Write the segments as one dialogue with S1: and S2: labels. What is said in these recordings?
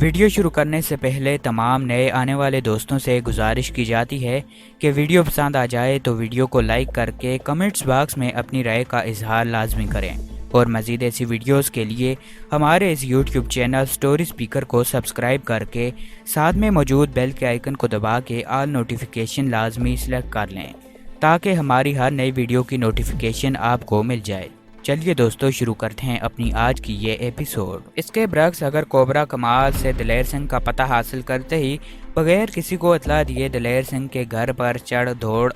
S1: Video شروع کرنے سے پہلے تمام نئے آنے والے دوستوں سے گزارش کی جاتی ہے کہ ویڈیو پسند آ جائے تو ویڈیو کو لائک کر کے کمنٹس باکس میں اپنی رائے کا اظہار لازمی کریں، اور مزید ایسی ویڈیوز کے لیے ہمارے اس یوٹیوب چینل سٹوری سپیکر کو سبسکرائب کر کے ساتھ میں موجود بیل کے آئیکن کو دبا کے آل نوٹیفیکیشن لازمی سلیکٹ کر لیں تاکہ ہماری ہر نئی ویڈیو کی نوٹیفیکیشن آپ کو مل جائے۔ چلیے دوستو، شروع کرتے ہیں اپنی آج کی یہ ایپیسوڈ۔ اس کے برعکس اگر کوبرا کمال سے دلیر سنگھ کا پتہ حاصل کرتے ہی بغیر کسی کو اطلاع دیے دلیر سنگھ کے گھر پر چڑھ دوڑ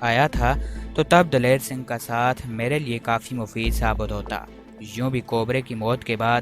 S1: آیا تھا تو تب دلیر سنگھ کا ساتھ میرے لیے کافی مفید ثابت ہوتا۔ یوں بھی کوبرے کی موت کے بعد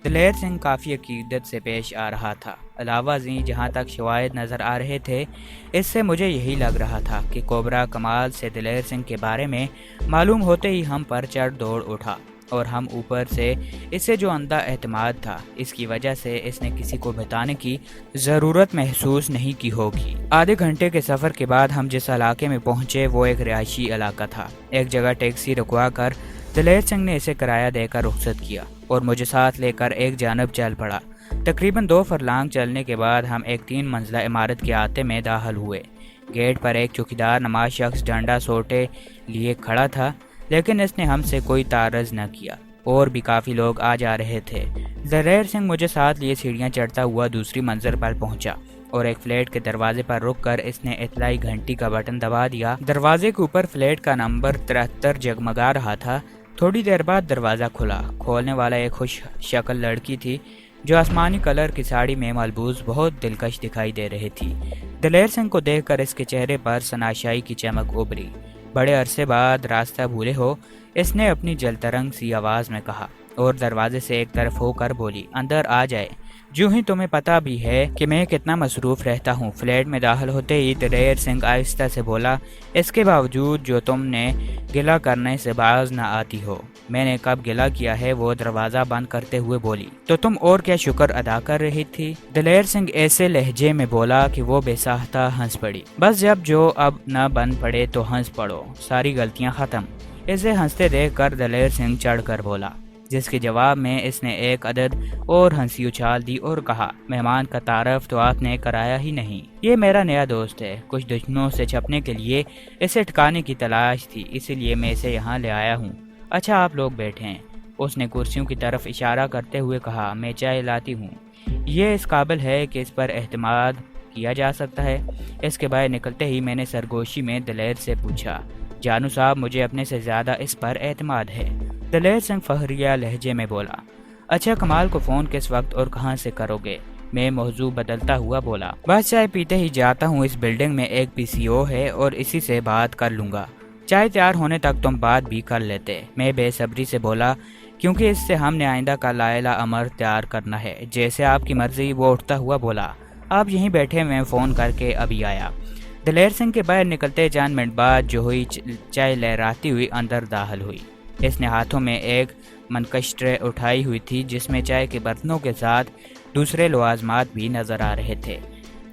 S1: دلیر سنگھ کافی عقیدت سے پیش آ رہا تھا۔ علاوہ ازیں جہاں تک شواہد نظر آ رہے تھے، اس سے مجھے یہی لگ رہا تھا کہ کوبرا کمال سے دلیر سنگھ کے بارے میں معلوم ہوتے ہی ہم پر چڑھ دوڑ اٹھا، اور ہم اوپر سے اسے جو اندھا اعتماد تھا، اس کی وجہ سے اس نے کسی کو بتانے کی ضرورت محسوس نہیں کی ہوگی۔ آدھے گھنٹے کے سفر کے بعد ہم جس علاقے میں پہنچے وہ ایک رہائشی علاقہ تھا۔ ایک جگہ ٹیکسی رکوا کر دلیر سنگھ نے اسے کرایہ دے کر رخصت کیا اور مجھے ساتھ لے کر ایک جانب چل پڑا۔ تقریباً 2 فرلانگ چلنے کے بعد ہم ایک 3 منزلہ عمارت کے احاطے میں داخل ہوئے۔ گیٹ پر ایک چوکیدار نماز شخص ڈنڈا سوٹے لیے کھڑا تھا، لیکن اس نے ہم سے کوئی تعارض نہ کیا۔ اور بھی کافی لوگ آ جا رہے تھے۔ دلیر سنگھ مجھے ساتھ لیے سیڑھیاں چڑھتا ہوا دوسری منزل پر پہنچا اور ایک فلیٹ کے دروازے پر رک کر اس نے اطلاعی گھنٹی کا بٹن دبا دیا۔ دروازے کے اوپر فلیٹ کا نمبر 73 جگمگا رہا تھا۔ تھوڑی دیر بعد دروازہ کھلا۔ کھولنے والا ایک خوش شکل لڑکی تھی جو آسمانی کلر کی ساڑی میں ملبوس بہت دلکش دکھائی دے رہی تھی۔ دلیر سنگھ کو دیکھ کر اس کے چہرے پر شناشائی کی چمک ابھری۔ بڑے عرصے بعد راستہ بھولے ہو، اس نے اپنی جلترنگ سی آواز میں کہا، اور دروازے سے ایک طرف ہو کر بولی، اندر آ جائے۔ جو ہی تمہیں پتا بھی ہے کہ میں کتنا مصروف رہتا ہوں۔ فلیٹ میں داخل ہوتے ہی دلیر سنگھ آہستہ سے بولا، اس کے باوجود جو تم نے گلہ کرنے سے باز نہ آتی ہو۔ میں نے کب گلہ کیا ہے؟ وہ دروازہ بند کرتے ہوئے بولی۔ تو تم اور کیا شکر ادا کر رہی تھی؟ دلیر سنگھ ایسے لہجے میں بولا کہ وہ بے ساختہ ہنس پڑی۔ بس جب جو اب نہ بن پڑے تو ہنس پڑو، ساری غلطیاں ختم۔ اسے ہنستے دیکھ کر دلیر سنگھ چڑھ کر بولا، جس کے جواب میں اس نے ایک عدد اور ہنسی اچھال دی اور کہا، مہمان کا تعارف تو آپ نے کرایا ہی نہیں۔ یہ میرا نیا دوست ہے۔ کچھ دشمنوں سے چھپنے کے لیے اسے ٹھکانے کی تلاش تھی، اسی لیے میں اسے یہاں لے آیا ہوں۔ اچھا آپ لوگ بیٹھیں۔ اس نے کرسیوں کی طرف اشارہ کرتے ہوئے کہا، میں چائے لاتی ہوں۔ یہ اس قابل ہے کہ اس پر اعتماد کیا جا سکتا ہے۔ اس کے باہر نکلتے ہی میں نے سرگوشی میں دلیر سے پوچھا، جانو صاحب مجھے اپنے سے زیادہ اس پر اعتماد ہے۔ دلیر سنگھ فخریہ لہجے میں بولا، اچھا کمال کو فون کس وقت اور کہاں سے کرو گے؟ میں موضوع بدلتا ہوا بولا، بس چائے پیتے ہی جاتا ہوں، اس بلڈنگ میں ایک PCO ہے اور اسی سے بات کر لوں گا۔ چائے تیار ہونے تک تم بات بھی کر لیتے۔ میں بے صبری سے بولا، کیونکہ اس سے ہم نے آئندہ کا لائحہ عمل تیار کرنا ہے۔ جیسے آپ کی مرضی۔ وہ اٹھتا ہوا بولا، آپ یہیں بیٹھے، میں فون کر کے ابھی آیا۔ دلیر سنگھ کے باہر نکلتے چند منٹ بعد جو ہوئی چائے لہراتی ہوئی اندر داخل ہوئی۔ اس نے ہاتھوں میں ایک منقش ٹرے اٹھائی ہوئی تھی جس میں چائے کے برتنوں کے ساتھ دوسرے لوازمات بھی نظر آ رہے تھے۔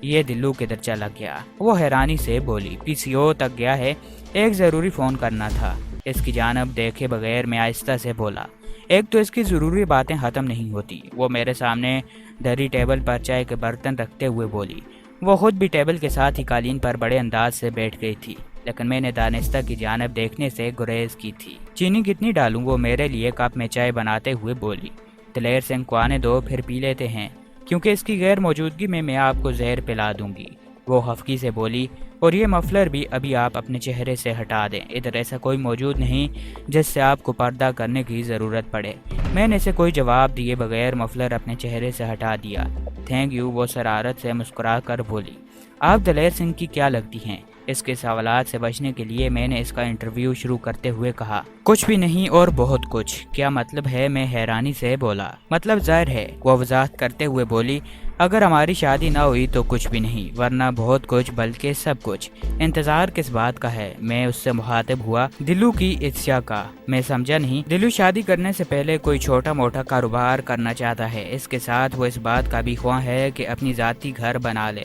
S1: یہ دلو کدھر چلا گیا؟ وہ حیرانی سے بولی، PCO تک گیا ہے، ایک ضروری فون کرنا تھا۔ اس کی جانب دیکھے بغیر میں آہستہ سے بولا، ایک تو اس کی ضروری باتیں ختم نہیں ہوتی۔ وہ میرے سامنے دھری ٹیبل پر چائے کے برتن رکھتے ہوئے بولی۔ وہ خود بھی ٹیبل کے ساتھ ہی قالین پر بڑے انداز سے بیٹھ گئی تھی، لیکن میں نے دانستہ کی جانب دیکھنے سے گریز کی تھی۔ چینی کتنی ڈالوں؟ وہ میرے لیے کپ میں چائے بناتے ہوئے بولی۔ دلیر سنگھ کو آنے دو، پھر پی لیتے ہیں، کیونکہ اس کی غیر موجودگی میں آپ کو زہر پلا دوں گی۔ وہ خفگی سے بولی، اور یہ مفلر بھی ابھی آپ اپنے چہرے سے ہٹا دیں، ادھر ایسا کوئی موجود نہیں جس سے آپ کو پردہ کرنے کی ضرورت پڑے۔ میں نے اسے کوئی جواب دیے بغیر مفلر اپنے چہرے سے ہٹا دیا۔ تھینک یو، وہ شرارت سے مسکرا کر بولی۔ آپ دلیر سنگھ کی کیا لگتی ہیں؟ اس کے سوالات سے بچنے کے لیے میں نے اس کا انٹرویو شروع کرتے ہوئے کہا، کچھ بھی نہیں اور بہت کچھ۔ کیا مطلب ہے؟ میں حیرانی سے بولا۔ مطلب ظاہر ہے، وہ وضاحت کرتے ہوئے بولی، اگر ہماری شادی نہ ہوئی تو کچھ بھی نہیں، ورنہ بہت کچھ، بلکہ سب کچھ۔ انتظار کس بات کا ہے؟ میں اس سے مخاطب ہوا، دلو کی اتشا کا۔ میں سمجھا نہیں۔ دلو شادی کرنے سے پہلے کوئی چھوٹا موٹا کاروبار کرنا چاہتا ہے، اس کے ساتھ وہ اس بات کا بھی خواہاں ہے کہ اپنی ذاتی گھر بنا لے۔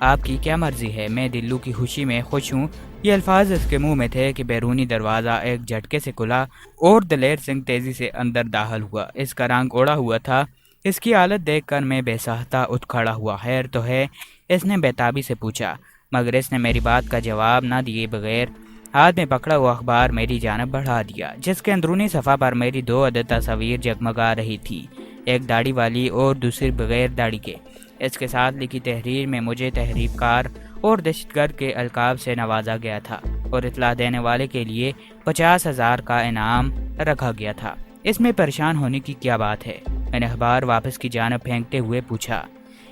S1: آپ کی کیا مرضی ہے؟ میں دلو کی خوشی میں خوش ہوں۔ یہ الفاظ اس کے منہ میں تھے کہ بیرونی دروازہ ایک جھٹکے سے کھلا اور دلیر سنگھ تیزی سے اندر داخل ہوا۔ اس کا رنگ اوڑا ہوا تھا، اس کی حالت دیکھ کر میں بے ساختہ اٹھ کھڑا ہوا۔ خیر تو ہے؟ اس نے بےتابی سے پوچھا، مگر اس نے میری بات کا جواب نہ دیے بغیر ہاتھ میں پکڑا ہوا اخبار میری جانب بڑھا دیا، جس کے اندرونی صفحہ پر میری 2 عدد تصاویر جگمگا رہی تھی، ایک داڑھی والی اور دوسری بغیر داڑھی کے۔ اس کے ساتھ لکھی تحریر میں مجھے تحریک کار اور دہشت گرد کے القاب سے نوازا گیا تھا اور اطلاع دینے والے کے لیے 50,000 کا انعام رکھا گیا تھا۔ اس میں پریشان ہونے کی کیا بات ہے؟ میں نے اخبار واپس کی جانب پھینکتے ہوئے پوچھا۔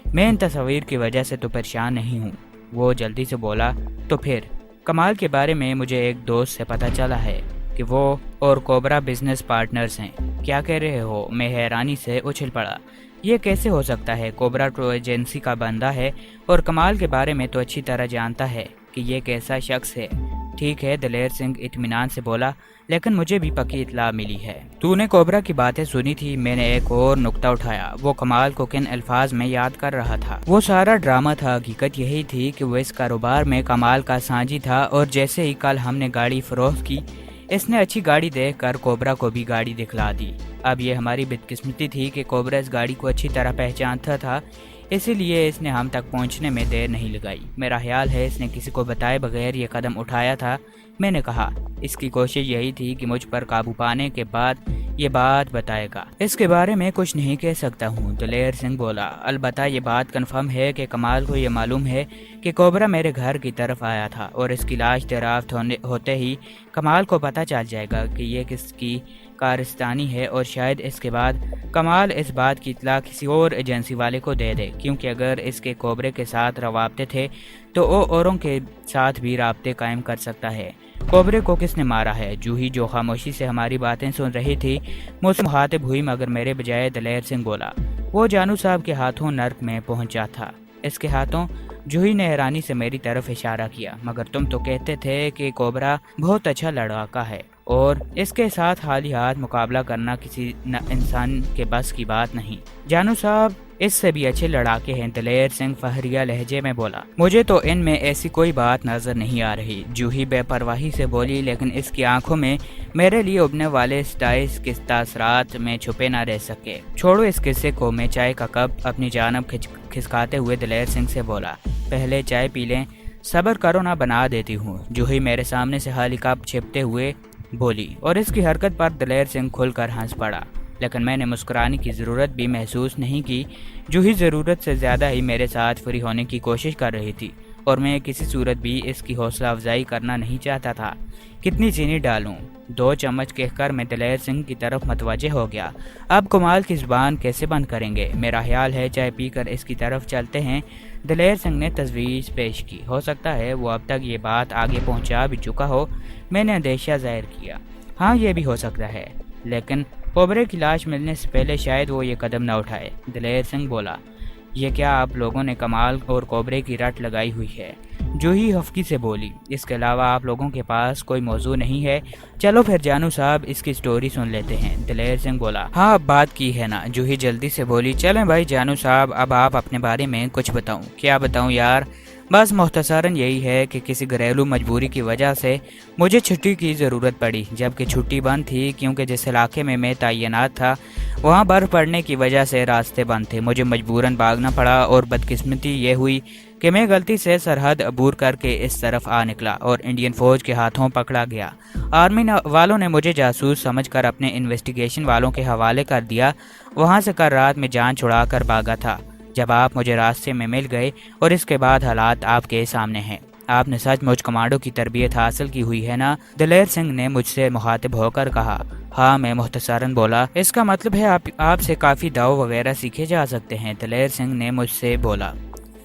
S1: میں ان تصاویر کی وجہ سے تو پریشان نہیں ہوں، وہ جلدی سے بولا۔ تو پھر؟ کمال کے بارے میں مجھے ایک دوست سے پتہ چلا ہے کہ وہ اور کوبرا بزنس پارٹنرز ہیں۔ کیا کہہ رہے ہو؟ میں حیرانی سے اچھل پڑا۔ یہ کیسے ہو سکتا ہے؟ کوبرا ٹرو ایجنسی کا بندہ ہے اور کمال کے بارے میں تو اچھی طرح جانتا ہے کہ یہ کیسا شخص ہے۔ ٹھیک ہے، دلیر سنگھ اطمینان سے بولا، لیکن مجھے بھی پکی اطلاع ملی ہے۔ تو نے کوبرا کی باتیں سنی تھی؟ میں نے ایک اور نکتہ اٹھایا۔ وہ کمال کو کن الفاظ میں یاد کر رہا تھا؟ وہ سارا ڈرامہ تھا۔ حقیقت یہی تھی کہ وہ اس کاروبار میں کمال کا سانجی تھا، اور جیسے ہی کل ہم نے گاڑی فروخت کی، اس نے اچھی گاڑی دیکھ کر کوبرا کو بھی گاڑی دکھلا دی۔ اب یہ ہماری بدقسمتی تھی کہ کوبرا اس گاڑی کو اچھی طرح پہچانتا تھا، اسی لیے اس نے ہم تک پہنچنے میں دیر نہیں لگائی۔ میرا خیال ہے اس نے کسی کو بتائے بغیر یہ قدم اٹھایا تھا۔ میں نے کہا، اس کی کوشش یہی تھی کہ مجھ پر قابو پانے کے بعد یہ بات بتائے گا۔ اس کے بارے میں کچھ نہیں کہہ سکتا ہوں، دلیر سنگھ بولا۔ البتہ یہ بات کنفرم ہے کہ کمال کو یہ معلوم ہے کہ کوبرا میرے گھر کی طرف آیا تھا، اور اس کی لاش دریافت ہوتے ہی کمال کو پتہ چل جائے گا کہ یہ کس کی کارستانی ہے، اور شاید اس کے بعد کمال اس بات کی اطلاع کسی اور ایجنسی والے کو دے دے، کیونکہ اگر اس کے کوبرے کے ساتھ روابطے تھے تو وہ اوروں کے ساتھ بھی رابطے قائم کر سکتا ہے۔ کوبرے کو کس نے مارا ہے؟ جوہی، جو خاموشی سے ہماری باتیں سن رہی تھی، مجھ سے مخاطب ہوئی، مگر میرے بجائے دلیر سنگھ بولا۔ وہ جانو صاحب کے ہاتھوں نرک میں پہنچا تھا۔ اس کے ہاتھوں؟ جوہی نے حیرانی سے میری طرف اشارہ کیا۔ مگر تم تو کہتے تھے کہ کوبرا بہت اچھا لڑاکا ہے، اور اس کے ساتھ خالی ہاتھ مقابلہ کرنا کسی انسان کے بس کی بات نہیں۔ جانو صاحب اس سے بھی اچھے لڑاکے ہیں، دلیر سنگھ فہریہ لہجے میں بولا۔ مجھے تو ان میں ایسی کوئی بات نظر نہیں آ رہی، جوہی بے پرواہی سے بولی، لیکن اس کی آنکھوں میں میرے لیے ابنے والے سٹائز کے تاثرات میں چھپے نہ رہ سکے۔ چھوڑو اس قصے کو، میں چائے کا کپ اپنی جانب کھسکاتے ہوئے دلیر سنگھ سے بولا۔ پہلے چائے پی لیں، صبر کرو نہ بنا دیتی ہوں، جوہی میرے سامنے سے خالی کپ چھپتے ہوئے بولی، اور اس کی حرکت پر دلیر سنگھ کھل کر ہنس پڑا۔ لیکن میں نے مسکرانے کی ضرورت بھی محسوس نہیں کی۔ جوہی ضرورت سے زیادہ ہی میرے ساتھ فری ہونے کی کوشش کر رہی تھی، اور میں کسی صورت بھی اس کی حوصلہ افزائی کرنا نہیں چاہتا تھا۔ کتنی چینی ڈالوں؟ 2 چمچ کہہ کر میں دلیر سنگھ کی طرف متوجہ ہو گیا۔ اب کمال کی زبان کیسے بند کریں گے؟ میرا خیال ہے چائے پی کر اس کی طرف چلتے ہیں، دلیر سنگھ نے تجویز پیش کی۔ ہو سکتا ہے وہ اب تک یہ بات آگے پہنچا بھی چکا ہو، میں نے اندیشہ ظاہر کیا۔ ہاں، یہ بھی ہو سکتا ہے، لیکن کوبرے کی لاش ملنے سے پہلے شاید وہ یہ قدم نہ اٹھائے، دلیر سنگھ بولا۔ یہ کیا آپ لوگوں نے کمال اور کوبرے کی رٹ لگائی ہوئی ہے؟ جوہی خفگی سے بولی۔ اس کے علاوہ آپ لوگوں کے پاس کوئی موضوع نہیں ہے؟ چلو پھر جانو صاحب اس کی سٹوری سن لیتے ہیں، دلیر سنگھ بولا۔ ہاں، اب بات کی ہے نا، جوہی جلدی سے بولی۔ چلیں بھائی جانو صاحب، اب آپ اپنے بارے میں کچھ بتاؤں۔ کیا بتاؤں یار؟ بس مختصراً یہی ہے کہ کسی گھریلو مجبوری کی وجہ سے مجھے چھٹی کی ضرورت پڑی، جبکہ چھٹی بند تھی، کیونکہ جس علاقے میں تعینات تھا وہاں برف پڑنے کی وجہ سے راستے بند تھے۔ مجھے مجبوراً بھاگنا پڑا، اور بدقسمتی یہ ہوئی کہ میں غلطی سے سرحد عبور کر کے اس طرف آ نکلا اور انڈین فوج کے ہاتھوں پکڑا گیا۔ آرمی والوں نے مجھے جاسوس سمجھ کر اپنے انویسٹیگیشن والوں کے حوالے کر دیا۔ وہاں سے کل رات میں جان چھڑا کر بھاگا تھا، جب آپ مجھے راستے میں مل گئے، اور اس کے بعد حالات آپ کے سامنے ہیں۔ آپ نے سچ مجھ کمانڈو کی تربیت حاصل کی ہوئی ہے نا؟ دلیر سنگھ نے مجھ سے مخاطب ہو کر کہا۔ ہاں، میں مختصراً بولا۔ اس کا مطلب ہے آپ سے کافی داؤ وغیرہ سیکھے جا سکتے ہیں، دلیر سنگھ نے مجھ سے بولا۔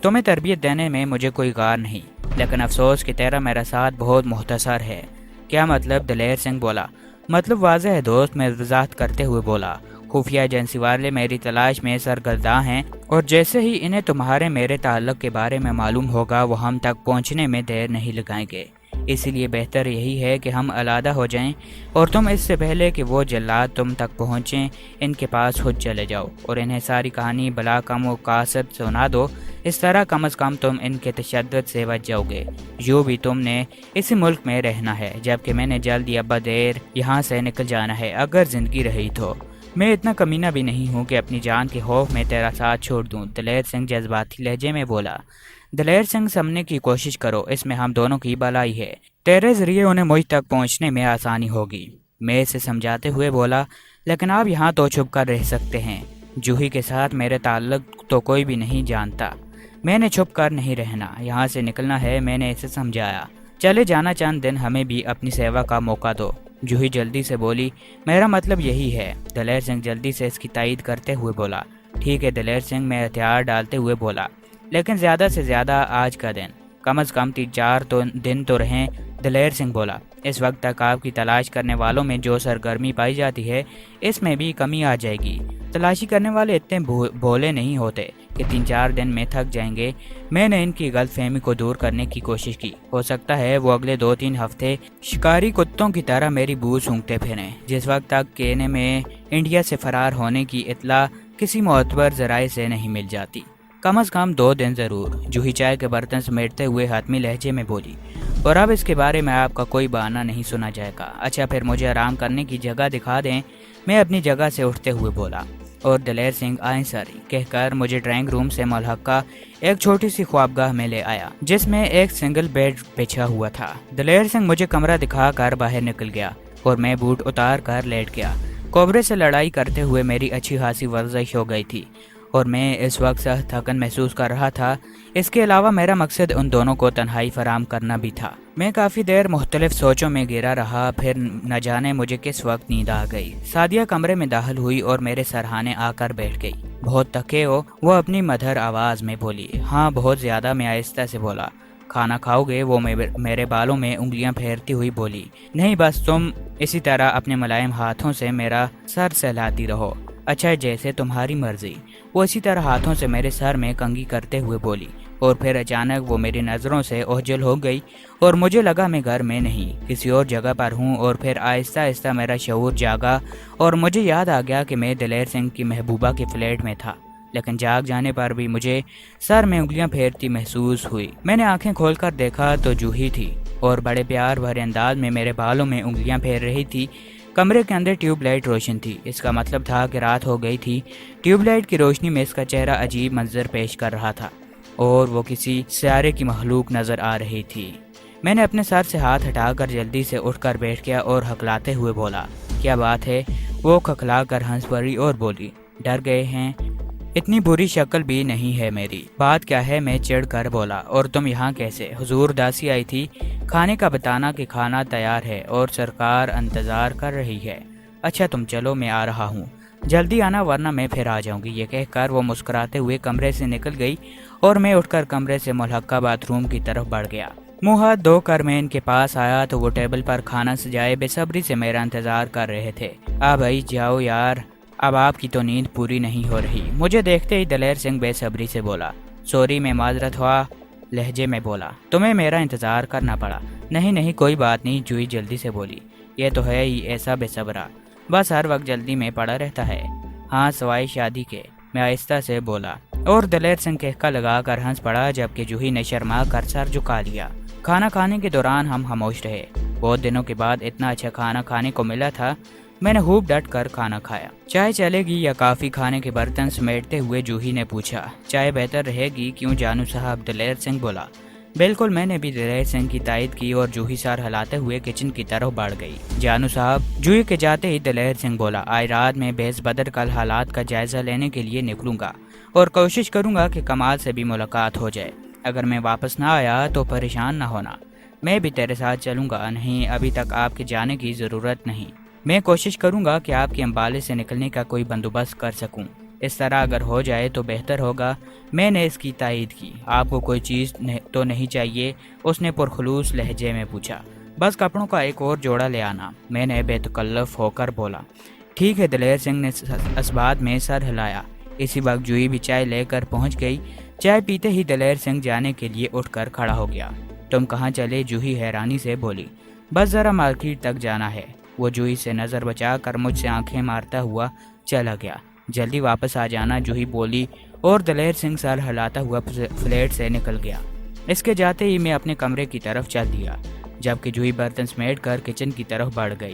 S1: تمہیں تربیت دینے میں مجھے کوئی غار نہیں، لیکن افسوس کہ تیرا میرا ساتھ بہت مختصر ہے۔ کیا مطلب؟ دلیر سنگھ بولا۔ مطلب واضح ہے دوست، میں وضاحت کرتے ہوئے بولا۔ خفیہ ایجنسی والے میری تلاش میں سرگرداں ہیں، اور جیسے ہی انہیں تمہارے میرے تعلق کے بارے میں معلوم ہوگا وہ ہم تک پہنچنے میں دیر نہیں لگائیں گے۔ اسی لیے بہتر یہی ہے کہ ہم علیحدہ ہو جائیں، اور تم اس سے پہلے کہ وہ جلاد تم تک پہنچیں ان کے پاس خود چلے جاؤ اور انہیں ساری کہانی بلا کم و کاسد سنا دو۔ اس طرح کم از کم تم ان کے تشدد سے بچ جاؤ گے۔ جو بھی تم نے اسی ملک میں رہنا ہے، جبکہ میں نے جلد یا بدیر یہاں سے نکل جانا ہے اگر زندگی رہی تو۔ میں اتنا کمینہ بھی نہیں ہوں کہ اپنی جان کے خوف میں تیرا ساتھ چھوڑ دوں، دلیر سنگھ جذباتی لہجے میں بولا۔ دلیر سنگھ سمجھنے کی کوشش کرو، اس میں ہم دونوں کی بھلائی ہے، تیرے ذریعے انہیں مجھ تک پہنچنے میں آسانی ہوگی، میں اسے سمجھاتے ہوئے بولا۔ لیکن آپ یہاں تو چھپ کر رہ سکتے ہیں، جوہی کے ساتھ میرے تعلق تو کوئی بھی نہیں جانتا، میں نے چھپ کر نہیں رہنا، یہاں سے نکلنا ہے، میں نے اسے سمجھایا۔ چلے جانا چند دن ہمیں بھی اپنی سیوا کا موقع دو، جوہی جلدی سے بولی۔ میرا مطلب یہی ہے، دلیر سنگھ جلدی سے اس کی تائید کرتے ہوئے بولا۔ ٹھیک ہے، دلیر سنگھ میں ہتھیار ڈالتے ہوئے بولا، لیکن زیادہ سے زیادہ آج کا دن، کم از کم 3-4 دن تو رہیں، دلیر سنگھ بولا۔ اس وقت تک آپ کی تلاش کرنے والوں میں جو سرگرمی پائی جاتی ہے اس میں بھی کمی آ جائے گی، تلاشی کرنے والے اتنے بھولے نہیں ہوتے کہ 3-4 دن میں تھک جائیں گے۔ میں نے ان کی غلط فہمی کو دور کرنے کی کوشش کی، ہو سکتا ہے وہ اگلے 2-3 ہفتے شکاری کتوں کی طرح میری بو سونگھتے پھریں، جس وقت تک کہ انہیں میں انڈیا سے فرار ہونے کی اطلاع کسی معتبر ذرائع سے نہیں مل جاتی، کم از کم 2 دن ضرور، جوہی چائے کے برتن سمیٹتے ہوئے حتمی لہجے میں بولی۔ اور اب اس کے بارے میں آپ کا کوئی بہانہ نہیں سنا جائے گا۔ اچھا پھر مجھے آرام کرنے کی جگہ دکھا دیں، میں اپنی جگہ سے اٹھتے ہوئے بولا۔ اور دلیر سنگھ آئیں سر کہہ کر مجھے ڈرائنگ روم سے ملحقہ ایک چھوٹی سی خوابگاہ میں لے آیا، جس میں ایک سنگل بیڈ بچھا ہوا تھا۔ دلیر سنگھ مجھے کمرہ دکھا کر باہر نکل گیا اور میں بوٹ اتار کر لیٹ گیا۔ کوبرے سے لڑائی کرتے ہوئے میری اچھی خاصی ورزش ہو گئی تھی اور میں اس وقت سخت تھکن محسوس کر رہا تھا۔ اس کے علاوہ میرا مقصد ان دونوں کو تنہائی فراہم کرنا بھی تھا۔ میں کافی دیر مختلف سوچوں میں گھرا رہا، پھر نہ جانے مجھے کس وقت نیند آ گئی۔ سعدیہ کمرے میں داخل ہوئی اور میرے سرہانے آ کر بیٹھ گئی۔ بہت تھکے ہو؟ وہ اپنی مدھر آواز میں بولی۔ ہاں بہت زیادہ، میں آہستہ سے بولا۔ کھانا کھاؤ گے؟ وہ میرے بالوں میں انگلیاں پھیرتی ہوئی بولی۔ نہیں بس تم اسی طرح اپنے ملائم ہاتھوں سے میرا سر سہلاتی رہو۔ اچھا جیسے تمہاری مرضی۔ وہ اسی طرح ہاتھوں سے میرے سر میں کنگھی کرتے ہوئے بولی، اور پھر اچانک وہ میری نظروں سے اوجھل ہو گئی اور مجھے لگا میں گھر میں نہیں کسی اور جگہ پر ہوں، اور پھر آہستہ آہستہ میرا شعور جاگا اور مجھے یاد آ گیا کہ میں دلیر سنگھ کی محبوبہ کے فلیٹ میں تھا، لیکن جاگ جانے پر بھی مجھے سر میں انگلیاں پھیرتی محسوس ہوئی۔ میں نے آنکھیں کھول کر دیکھا تو جوہی تھی اور بڑے پیار بھرے انداز میں میرے بالوں میں انگلیاں پھیر رہی تھی۔ کمرے کے اندر ٹیوب لائٹ روشن تھی، اس کا مطلب تھا کہ رات ہو گئی تھی۔ ٹیوب لائٹ کی روشنی میں اس کا چہرہ عجیب منظر پیش کر رہا تھا اور وہ کسی سیارے کی مخلوق نظر آ رہی تھی۔ میں نے اپنے سر سے ہاتھ ہٹا کر جلدی سے اٹھ کر بیٹھ گیا اور ہکلاتے ہوئے بولا، کیا بات ہے؟ وہ کھکھلا کر ہنس پڑی اور بولی، ڈر گئے ہیں؟ اتنی بری شکل بھی نہیں ہے میری۔ بات کیا ہے؟ میں چڑھ کر بولا۔ اور تم یہاں کیسے؟ حضور داسی آئی تھی کھانے کا بتانا کہ کھانا تیار ہے اور سرکار انتظار کر رہی ہے۔ اچھا تم چلو، میں آ رہا ہوں، جلدی آنا ورنہ میں پھر آ جاؤں گی۔ یہ کہہ کر وہ مسکراتے ہوئے کمرے سے نکل گئی اور میں اٹھ کر کمرے سے ملحقہ باتھ روم کی طرف بڑھ گیا۔ منہ ہاتھ دھو کر میں ان کے پاس آیا تو وہ ٹیبل پر کھانا سجائے بے صبری سے میرا انتظار کر رہے تھے۔ بھائی جاؤ یار، اب آپ کی تو نیند پوری نہیں ہو رہی۔ مجھے دیکھتے ہی دلیر سنگھ بے صبری سے بولا۔ سوری، میں معذرت ہوا لہجے میں بولا، تمہیں میرا انتظار کرنا پڑا۔ نہیں کوئی بات نہیں، جوہی جلدی سے بولی، یہ تو ہے ہی ایسا بے صبرا، بس ہر وقت جلدی میں پڑا رہتا ہے۔ ہاں سوائے شادی کے، میں آہستہ سے بولا، اور دلیر سنگھ کہکا لگا کر ہنس پڑا، جبکہ جوہی نے شرما کر سر جھکا لیا۔ کھانا کھانے کے دوران ہم خاموش رہے۔ بہت دنوں کے بعد اتنا اچھا کھانا کھانے کو ملا تھا۔ میں نے خوب ڈٹ کر کھانا کھایا۔ چائے چلے گی یا کافی؟ کھانے کے برتن سمیٹتے ہوئے جوہی نے پوچھا۔ چائے بہتر رہے گی، کیوں جانو صاحب؟ دلیر سنگھ بولا۔ بالکل، میں نے بھی دلیر سنگھ کی تائید کی اور جوہی سر ہلاتے ہوئے کچن کی طرف بڑھ گئی۔ جانو صاحب، جوہی کے جاتے ہی دلیر سنگھ بولا، آج رات میں بحث بدر کل حالات کا جائزہ لینے کے لیے نکلوں گا اور کوشش کروں گا کہ کمال سے بھی ملاقات ہو جائے۔ اگر میں واپس نہ آیا تو پریشان نہ ہونا، میں بھی تیرے ساتھ چلوں گا۔ نہیں، ابھی تک آپ کے جانے کی ضرورت نہیں، میں کوشش کروں گا کہ آپ کے امبالے سے نکلنے کا کوئی بندوبست کر سکوں۔ اس طرح اگر ہو جائے تو بہتر ہوگا۔ میں نے اس کی تائید کی۔ آپ کو کوئی چیز تو نہیں چاہیے؟ اس نے پرخلوص لہجے میں پوچھا۔ بس کپڑوں کا ایک اور جوڑا لے آنا، میں نے بے تکلف ہو کر بولا۔ ٹھیک ہے، دلیر سنگھ نے اسبات میں سر ہلایا۔ اسی وقت جوہی بھی چائے لے کر پہنچ گئی۔ چائے پیتے ہی دلیر سنگھ جانے کے لیے اٹھ کر کھڑا ہو گیا۔ تم کہاں چلے؟ جوہی حیرانی سے بولی۔ بس ذرا مارکیٹ تک جانا ہے۔ وہ جوہی سے نظر بچا کر مجھ سے آنکھیں مارتا ہوا چلا گیا۔ جلدی واپس آ جانا، جوہی بولی، اور دلیر سنگھ سر ہلاتا ہوا فلیٹ سے نکل گیا۔ اس کے جاتے ہی میں اپنے کمرے کی طرف چل دیا۔ جبکہ جوہی برتن سمیٹ کر کچن کی طرف بڑھ گئی۔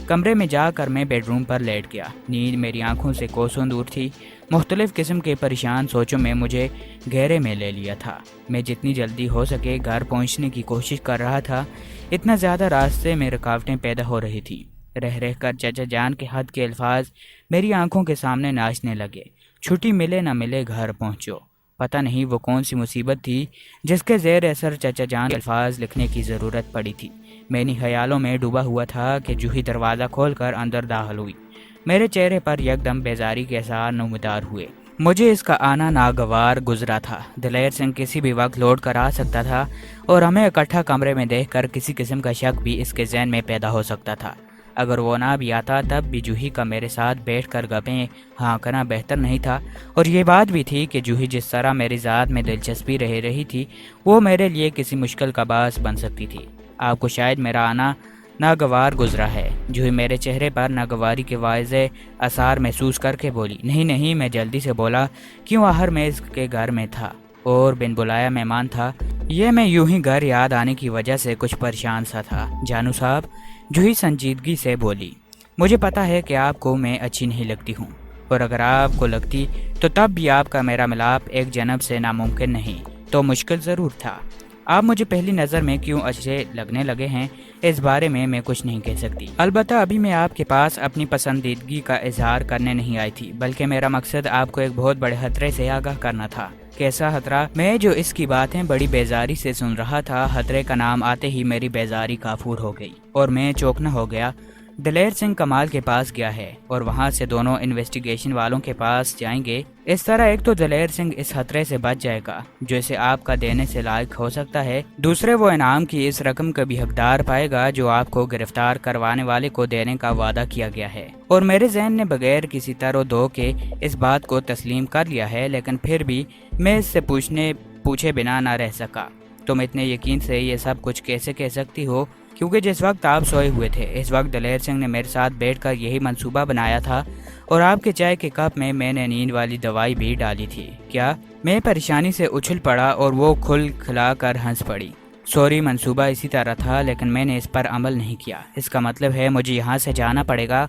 S1: کمرے میں جا کر میں بیڈ روم پر لیٹ گیا۔ نیند میری آنکھوں سے کوسوں دور تھی۔ مختلف قسم کے پریشان سوچوں میں مجھے گہرے میں لے لیا تھا۔ میں جتنی جلدی ہو سکے گھر پہنچنے کی کوشش کر رہا تھا، اتنا زیادہ راستے میں رکاوٹیں پیدا ہو رہی تھیں۔ رہ کر چچا جان کے حد کے الفاظ میری آنکھوں کے سامنے ناچنے لگے۔ چھٹی ملے نہ ملے گھر پہنچو۔ پتہ نہیں وہ کون سی مصیبت تھی جس کے زیر اثر چچا جان کے الفاظ لکھنے کی ضرورت پڑی تھی۔ میں انہی خیالوں میں ڈوبا ہوا تھا کہ جوہی دروازہ کھول کر اندر داخل ہوئی۔ میرے چہرے پر یکدم بیزاری کے اثار نمودار ہوئے۔ مجھے اس کا آنا ناگوار گزرا تھا۔ دلیر سنگھ کسی بھی وقت لوٹ کر آ سکتا تھا اور ہمیں اکٹھا کمرے میں دیکھ کر کسی قسم کا شک بھی اس کے ذہن میں پیدا ہو سکتا تھا۔ اگر وہ نہ بھی آتا تب بھی جوہی کا میرے ساتھ بیٹھ کر گپیں ہانکنا بہتر نہیں تھا، اور یہ بات بھی تھی کہ جوہی جس طرح میری ذات میں دلچسپی رہی تھی وہ میرے لیے کسی مشکل کا باعث بن سکتی تھی۔ آپ کو شاید میرا آنا ناگوار گزرا ہے۔ جوہی میرے چہرے پر ناگواری کے واضح اثار محسوس کر کے بولی۔ نہیں، میں جلدی سے بولا، کیوں آخر میں اس کے گھر میں تھا اور بن بلایا مہمان تھا۔ یہ میں یوں ہی گھر یاد آنے کی وجہ سے کچھ پریشان سا تھا جانو صاحب، جوہی سنجیدگی سے بولی۔ مجھے پتا ہے کہ آپ کو میں اچھی نہیں لگتی ہوں، اور اگر آپ کو لگتی تو تب بھی آپ کا میرا ملاپ ایک جنب سے ناممکن نہیں تو مشکل ضرور تھا۔ آپ مجھے پہلی نظر میں کیوں اچھے لگنے لگے ہیں اس بارے میں کچھ نہیں کہہ سکتی۔ البتہ ابھی میں آپ کے پاس اپنی پسندیدگی کا اظہار کرنے نہیں آئی تھی، بلکہ میرا مقصد آپ کو ایک بہت بڑے خطرے سے آگاہ کرنا تھا۔ کیسا خطرہ؟ میں جو اس کی باتیں بڑی بیزاری سے سن رہا تھا، خطرے کا نام آتے ہی میری بیزاری کافور ہو گئی اور میں چوکنا ہو گیا۔ دلیر سنگھ کمال کے پاس گیا ہے اور وہاں سے دونوں انویسٹیگیشن والوں کے پاس جائیں گے۔ اس طرح ایک تو دلیر سنگھ اس خطرے سے بچ جائے گا جو اسے آپ کا دینے سے لائق ہو سکتا ہے، دوسرے وہ انعام کی اس رقم کا بھی حقدار پائے گا جو آپ کو گرفتار کروانے والے کو دینے کا وعدہ کیا گیا ہے۔ اور میرے ذہن نے بغیر کسی تر و دو کے اس بات کو تسلیم کر لیا ہے، لیکن پھر بھی میں اس سے پوچھے بنا نہ رہ سکا۔ تم اتنے یقین سے یہ سب کچھ کیسے کہہ سکتی ہو؟ کیونکہ جس وقت آپ سوئے ہوئے تھے اس وقت دلیر سنگھ نے میرے ساتھ بیٹھ کر یہی منصوبہ بنایا تھا، اور آپ کے چائے کے کپ میں نے نیند والی دوائی بھی ڈالی تھی۔ کیا؟ میں پریشانی سے اچھل پڑا اور وہ کھلا کر ہنس پڑی۔ سوری، منصوبہ اسی طرح تھا لیکن میں نے اس پر عمل نہیں کیا۔ اس کا مطلب ہے مجھے یہاں سے جانا پڑے گا؟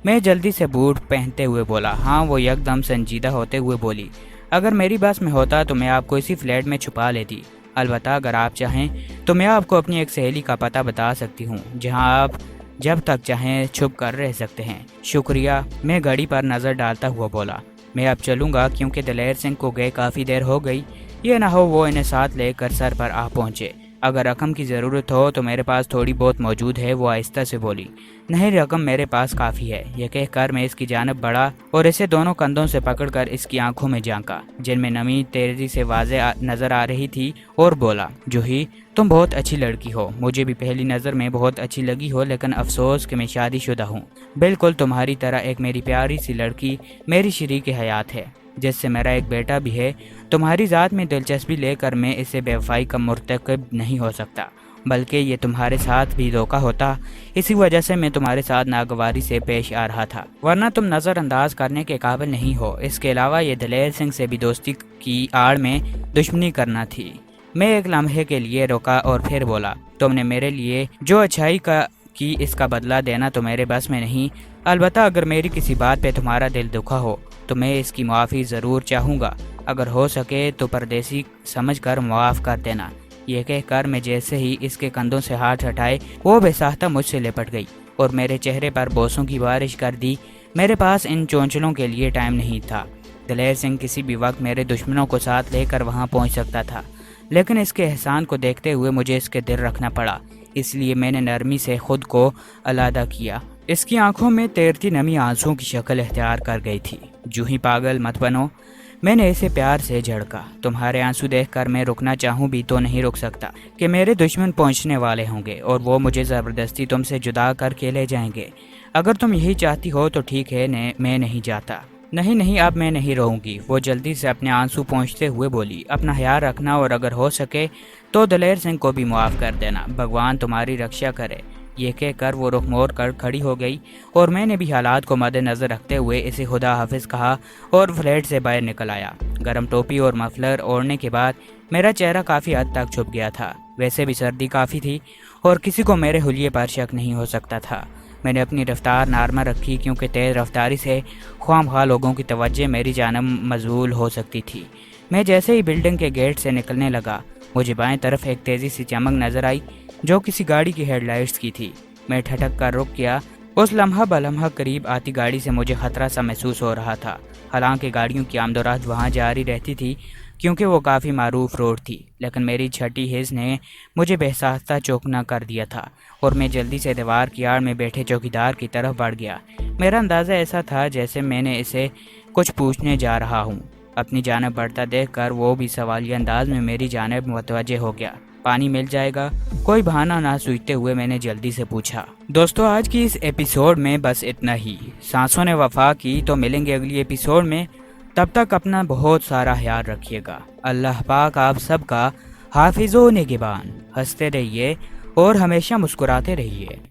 S1: میں جلدی سے بوٹ پہنتے ہوئے بولا۔ ہاں، وہ یکدم سنجیدہ ہوتے ہوئے بولی۔ اگر میری بس میں ہوتا تو میں آپ کو اسی فلیٹ میں چھپا لیتی۔ البتہ اگر آپ چاہیں تو میں آپ کو اپنی ایک سہیلی کا پتہ بتا سکتی ہوں جہاں آپ جب تک چاہیں چھپ کر رہ سکتے ہیں۔ شکریہ، میں گھڑی پر نظر ڈالتا ہوا بولا۔ میں اب چلوں گا کیونکہ دلیر سنگھ کو گئے کافی دیر ہو گئی، یہ نہ ہو وہ انہیں ساتھ لے کر سر پر آ پہنچے۔ اگر رقم کی ضرورت ہو تو میرے پاس تھوڑی بہت موجود ہے، وہ آہستہ سے بولی۔ نہیں، رقم میرے پاس کافی ہے۔ یہ کہہ کر میں اس کی جانب بڑھا اور اسے دونوں کندھوں سے پکڑ کر اس کی آنکھوں میں جھانکا جن میں نمی تیزی سے واضح نظر آ رہی تھی، اور بولا، جوہی تم بہت اچھی لڑکی ہو، مجھے بھی پہلی نظر میں بہت اچھی لگی ہو، لیکن افسوس کہ میں شادی شدہ ہوں۔ بالکل تمہاری طرح ایک میری پیاری سی لڑکی میری شریک حیات ہے جس سے میرا ایک بیٹا بھی ہے۔ تمہاری ذات میں دلچسپی لے کر میں اسے بے وفائی کا مرتکب نہیں ہو سکتا، بلکہ یہ تمہارے ساتھ بھی دھوکہ ہوتا۔ اسی وجہ سے میں تمہارے ساتھ ناگواری سے پیش آ رہا تھا، ورنہ تم نظر انداز کرنے کے قابل نہیں ہو۔ اس کے علاوہ یہ دلیر سنگھ سے بھی دوستی کی آڑ میں دشمنی کرنا تھی۔ میں ایک لمحے کے لیے رکا اور پھر بولا، تم نے میرے لیے جو اچھائی کی اس کا بدلہ دینا تو میرے بس میں نہیں۔ البتہ اگر میری کسی بات پہ تمہارا دل دکھا ہو تو میں اس کی معافی ضرور چاہوں گا۔ اگر ہو سکے تو پردیسی سمجھ کر معاف کر دینا۔ یہ کہہ کر میں جیسے ہی اس کے کندھوں سے ہاتھ ہٹائے وہ بے ساختہ مجھ سے لپٹ گئی اور میرے چہرے پر بوسوں کی بارش کر دی۔ میرے پاس ان چونچلوں کے لیے ٹائم نہیں تھا۔ دلیر سنگھ کسی بھی وقت میرے دشمنوں کو ساتھ لے کر وہاں پہنچ سکتا تھا، لیکن اس کے احسان کو دیکھتے ہوئے مجھے اس کے دل رکھنا پڑا، اس لیے میں نے نرمی سے خود کو علیحدہ کیا۔ اس کی آنکھوں میں تیرتی نمی آنسوؤں کی شکل اختیار کر گئی تھی۔ جوہی پاگل مت بنو، میں نے اسے پیار سے جھڑکا۔ تمہارے آنسو دیکھ کر میں رکنا چاہوں بھی تو نہیں رک سکتا کہ میرے دشمن پہنچنے والے ہوں گے اور وہ مجھے زبردستی تم سے جدا کر کے لے جائیں گے۔ اگر تم یہی چاہتی ہو تو ٹھیک ہے، میں نہیں جاتا۔ نہیں، اب میں نہیں رہوں گی، وہ جلدی سے اپنے آنسو پہنچتے ہوئے بولی۔ اپنا خیال رکھنا اور اگر ہو سکے تو دلیر سنگھ کو بھی معاف کر دینا، بھگوان تمہاری رکشا کرے۔ یہ کہہ کر وہ رخ موڑ کر کھڑی ہو گئی اور میں نے بھی حالات کو مد نظر رکھتے ہوئے اسے خدا حافظ کہا اور فلیٹ سے باہر نکل آیا۔ گرم ٹوپی اور مفلر اوڑھنے کے بعد میرا چہرہ کافی حد تک چھپ گیا تھا۔ ویسے بھی سردی کافی تھی اور کسی کو میرے حلیے پر شک نہیں ہو سکتا تھا۔ میں نے اپنی رفتار نارمل رکھی کیونکہ تیز رفتاری سے خواہ لوگوں کی توجہ میری جانب مبذول ہو سکتی تھی۔ میں جیسے ہی بلڈنگ کے گیٹ سے نکلنے لگا، مجھے بائیں طرف ایک تیزی سی چمک نظر آئی جو کسی گاڑی کی ہیڈ لائٹس کی تھی۔ میں ٹھٹک کر رک گیا۔ اس لمحہ بلمحہ قریب آتی گاڑی سے مجھے خطرہ سا محسوس ہو رہا تھا۔ حالانکہ گاڑیوں کی آمد و رفت وہاں جاری رہتی تھی کیونکہ وہ کافی معروف روڈ تھی، لیکن میری چھٹی حس نے مجھے بے ساختہ چوکنا کر دیا تھا اور میں جلدی سے دیوار کی آڑ میں بیٹھے چوکیدار کی طرف بڑھ گیا۔ میرا اندازہ ایسا تھا جیسے میں نے اسے کچھ پوچھنے جا رہا ہوں۔ اپنی جانب بڑھتا دیکھ کر وہ بھی سوالیہ انداز میں میری جانب متوجہ ہو گیا۔ پانی مل جائے گا؟ کوئی بہانہ نہ سوچتے ہوئے میں نے جلدی سے پوچھا۔ دوستو، آج کی اس ایپیسوڈ میں بس اتنا ہی۔ سانسوں نے وفا کی تو ملیں گے اگلی ایپیسوڈ میں۔ تب تک اپنا بہت سارا خیال رکھیے گا۔ اللہ پاک آپ سب کا حافظ و نگہبان۔ ہنستے رہیے اور ہمیشہ مسکراتے رہیے۔